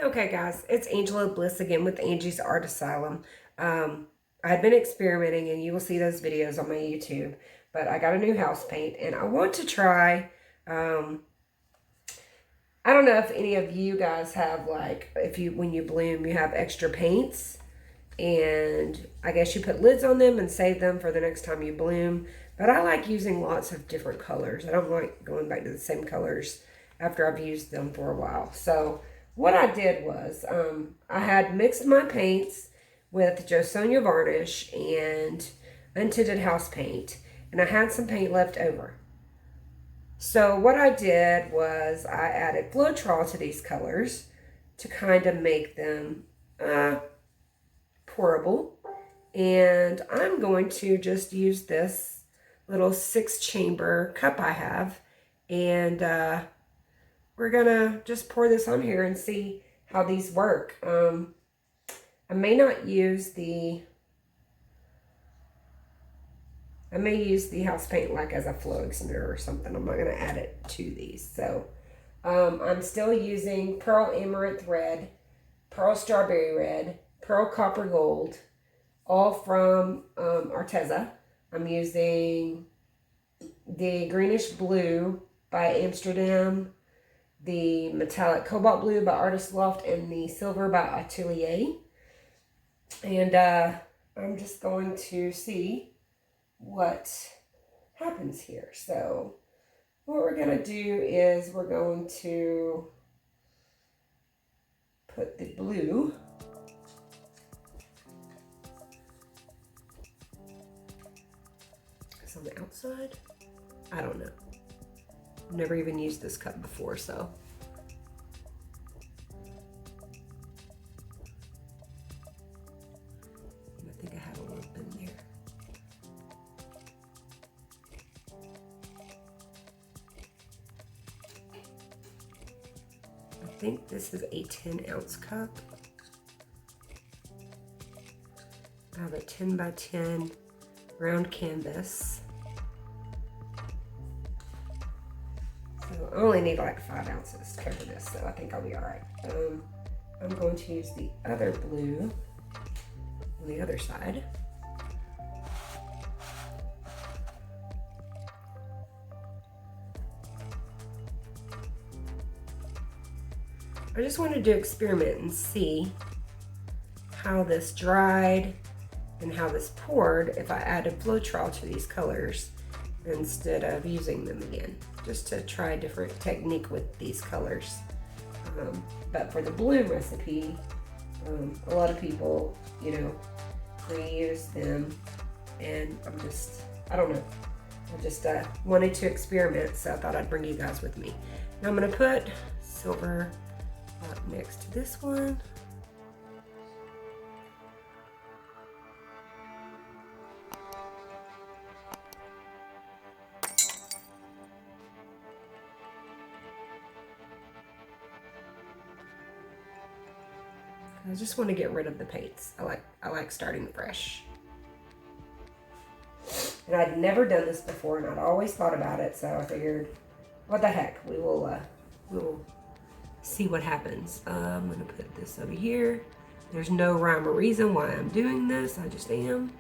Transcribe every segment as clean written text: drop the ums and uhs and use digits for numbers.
Okay guys, it's Angela Bliss again with Angie's Art Asylum. I've been experimenting and you will see those videos on my YouTube, but I got a new house paint and I want to try, I don't know if any of you guys have like, when you bloom, you have extra paints and I guess you put lids on them and save them for the next time you bloom. But I like using lots of different colors. I don't like going back to the same colors after I've used them for a while. So what I did was I had mixed my paints with JoSonja Varnish and untinted house paint. And I had some paint left over. So what I did was I added Floetrol to these colors to kind of make them pourable. And I'm going to just use this little 6-chamber cup I have. And we're gonna just pour this on here and see how these work. I may use the house paint like as a flow extender or something. I'm not gonna add it to these. So I'm still using Pearl Amaranth Red, Pearl Strawberry Red, Pearl Copper Gold, all from Arteza. I'm using the Greenish Blue by Amsterdam, the metallic Cobalt Blue by Artist Loft, and the Silver by Atelier. And I'm just going to see what happens here. So what we're going to do is we're going to put the blue on the outside. I don't know. I've never even used this cup before, so. I think I have a lump in there. I think this is a 10-ounce cup. I have a 10 by 10 round canvas. So I only need like 5 ounces to cover this, so I think I'll be all right. I'm going to use the other blue on the other side. I just wanted to experiment and see how this dried and how this poured if I added Floetrol to these colors instead of using them again, just to try a different technique with these colors. But for the bloom recipe, a lot of people, reuse them, and I don't know. I just wanted to experiment, so I thought I'd bring you guys with me. Now I'm gonna put silver up next to this one. I just want to get rid of the paints. I like starting fresh. And I'd never done this before, and I'd always thought about it, so I figured, what the heck, we will see what happens. I'm gonna put this over here. There's no rhyme or reason why I'm doing this. I just am.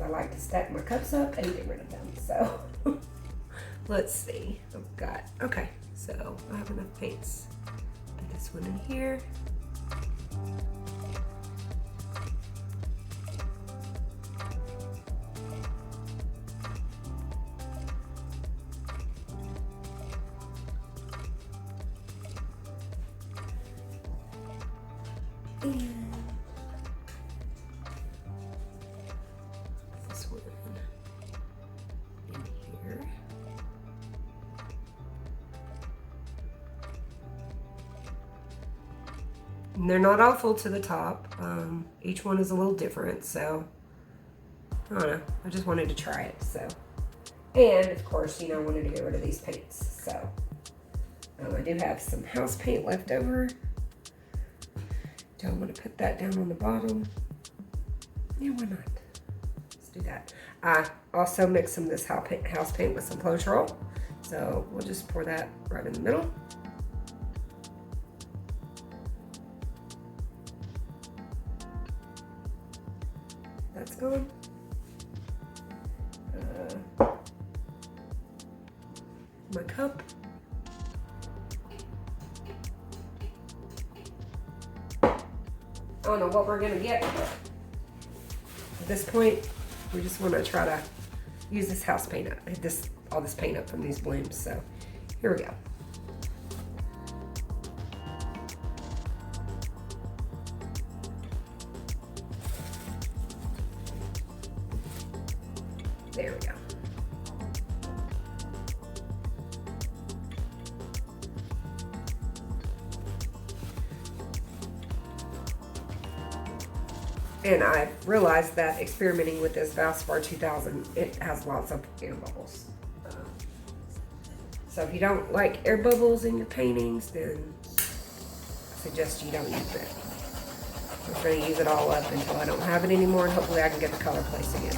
I like to stack my cups up and get rid of them. So let's see. Okay, so I have enough paints. Put this one in here. And and they're not all full to the top. Each one is a little different, so I don't know. I just wanted to try it. So, and of course, I wanted to get rid of these paints. So I do have some house paint left over, Do I want to put that down on the bottom? Yeah, why not? Let's do that. I also mixed some of this house paint with some Floetrol. So we'll just pour that right in the middle. That's gone. My cup. I don't know what we're gonna get, but at this point, we just want to try to use this house paint up, all this paint up from these blooms. So here we go. There we go. And I realized that experimenting with this Valspar 2000, it has lots of air bubbles. So if you don't like air bubbles in your paintings, then I suggest you don't use it. I'm just going to use it all up until I don't have it anymore, and hopefully I can get the color placing it.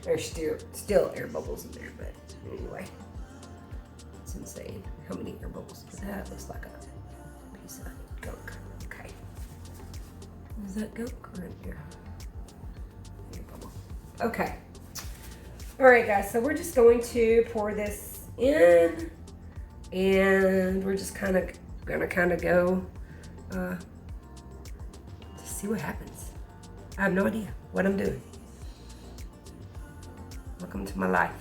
There's still air bubbles in there, but anyway, it's insane. How many air bubbles is that? Looks like a piece of gunk. Okay. Is that gunk or an air bubble? Okay. All right, guys. So we're just going to pour this in, and we're just gonna go to see what happens. I have no idea what I'm doing. Welcome to my life.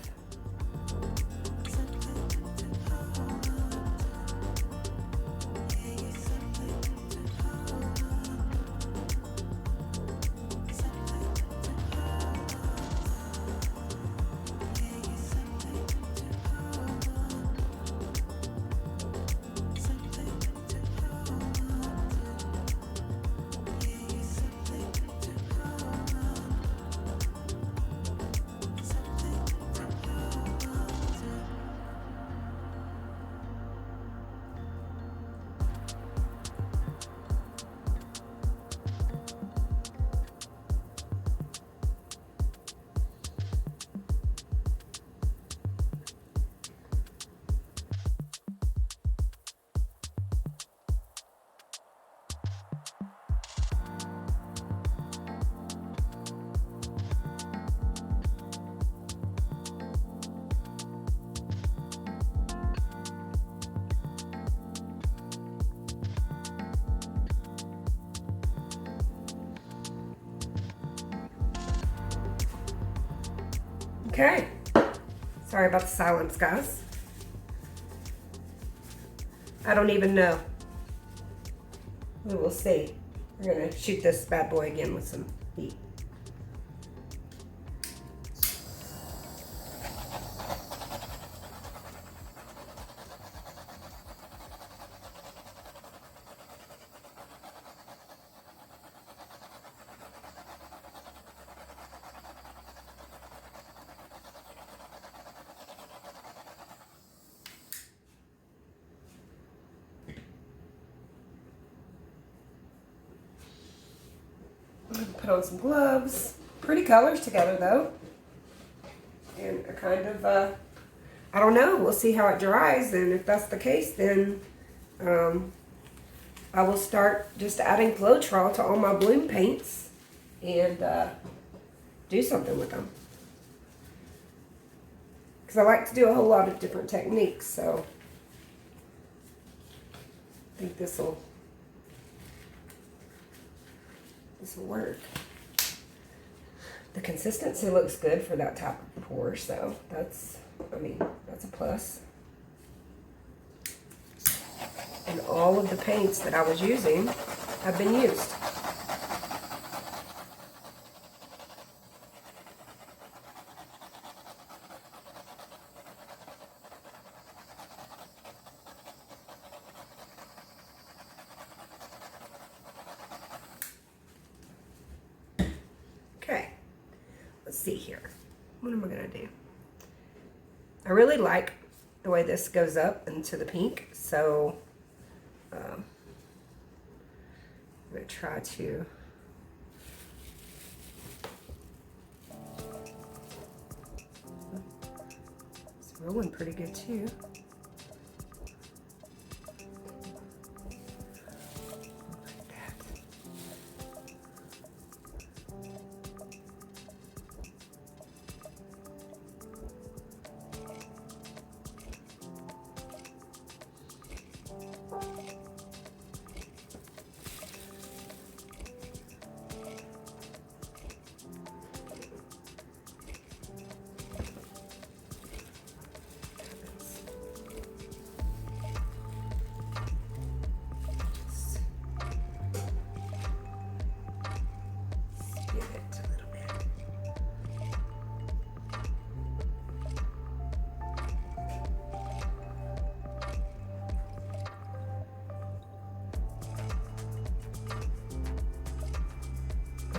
Okay, sorry about the silence, guys. I don't even know. We will see. We're gonna shoot this bad boy again with some heat. Put on some gloves. Pretty colors together though. And a kind of, I don't know, we'll see how it dries. And if that's the case, then I will start just adding Floetrol to all my bloom paints and do something with them. Because I like to do a whole lot of different techniques, so I think this will work. The consistency looks good for that type of pour, so that's a plus. And all of the paints that I was using have been used. see here. What am I gonna do? I really like the way this goes up into the pink, so I'm gonna try to it's rolling pretty good too.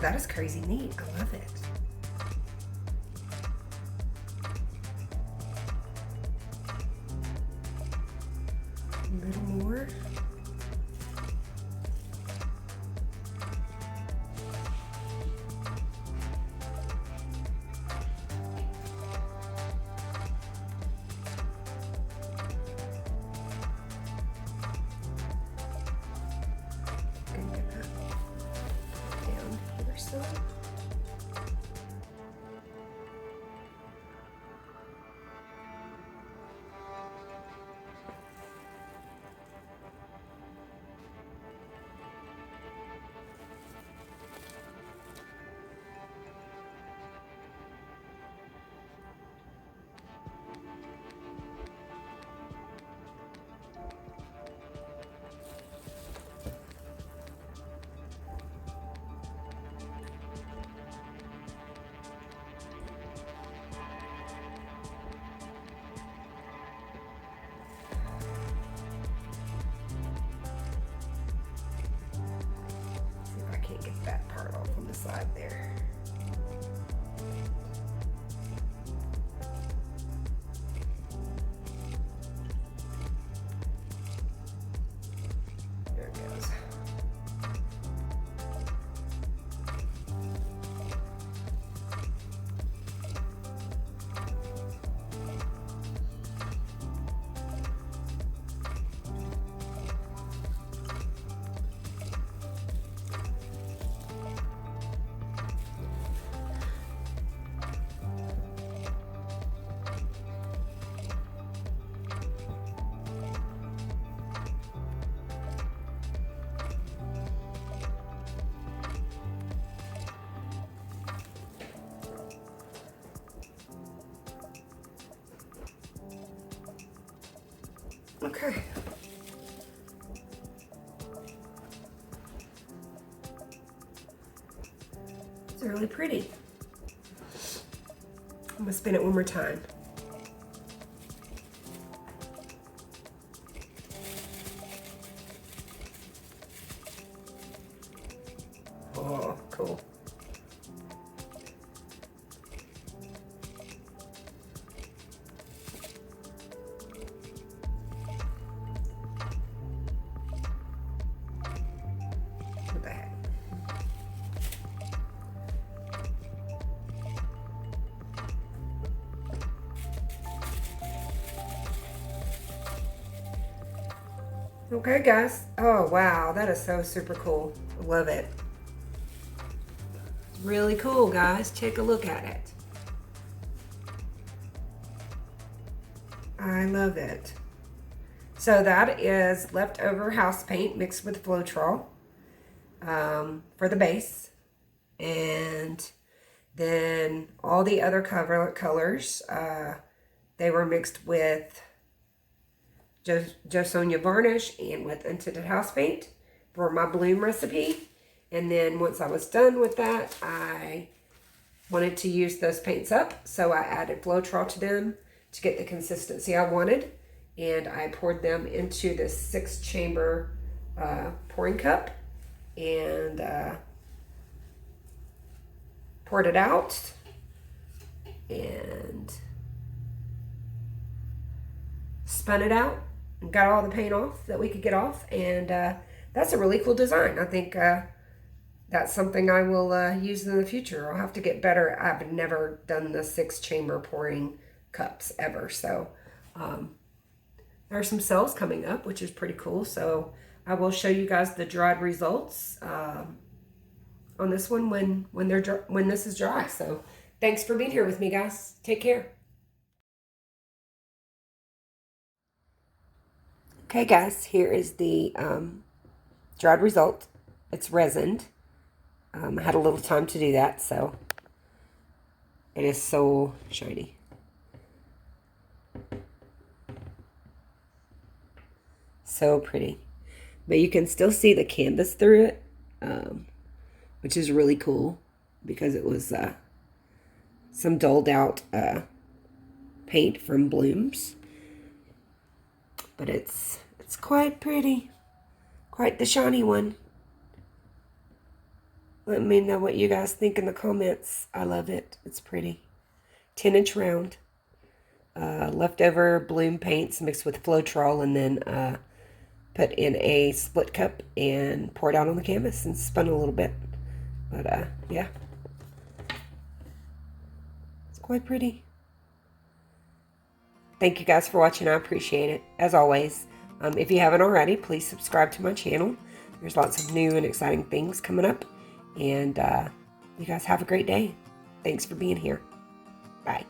That is crazy neat. I love it. A little more. That part off on the side there. There it goes. Okay. It's really pretty. I'm gonna spin it one more time. Oh, cool. Okay, guys. Oh, wow. That is so super cool. I love it. It's really cool, guys. Take a look at it. I love it. So that is leftover house paint mixed with Floetrol for the base. And then all the other colors, they were mixed with JoSonja Varnish and with untinted house paint for my bloom recipe. And then once I was done with that, I wanted to use those paints up, so I added Floetrol to them to get the consistency I wanted, and I poured them into this 6-chamber pouring cup and poured it out. and spun it out and got all the paint off that we could get off, and that's a really cool design. I think that's something I will use in the future. I'll have to get better. I've never done the 6-chamber pouring cups ever, so there are some sales coming up, which is pretty cool. So I will show you guys the dried results on this one when this is dry. So thanks for being here with me, guys. Take care. Okay, guys, here is the dried result. It's resined. I had a little time to do that, so it is so shiny. So pretty. But you can still see the canvas through it, which is really cool because it was some dulled out paint from Blooms. But it's quite pretty. Quite the shiny one. Let me know what you guys think in the comments. I love it. It's pretty. 10-inch round. Leftover Bloom paints mixed with Floetrol, and then put in a split cup and poured out on the canvas and spun a little bit. But yeah, it's quite pretty. Thank you guys for watching. I appreciate it. As always, if you haven't already, please subscribe to my channel. There's lots of new and exciting things coming up. And you guys have a great day. Thanks for being here. Bye.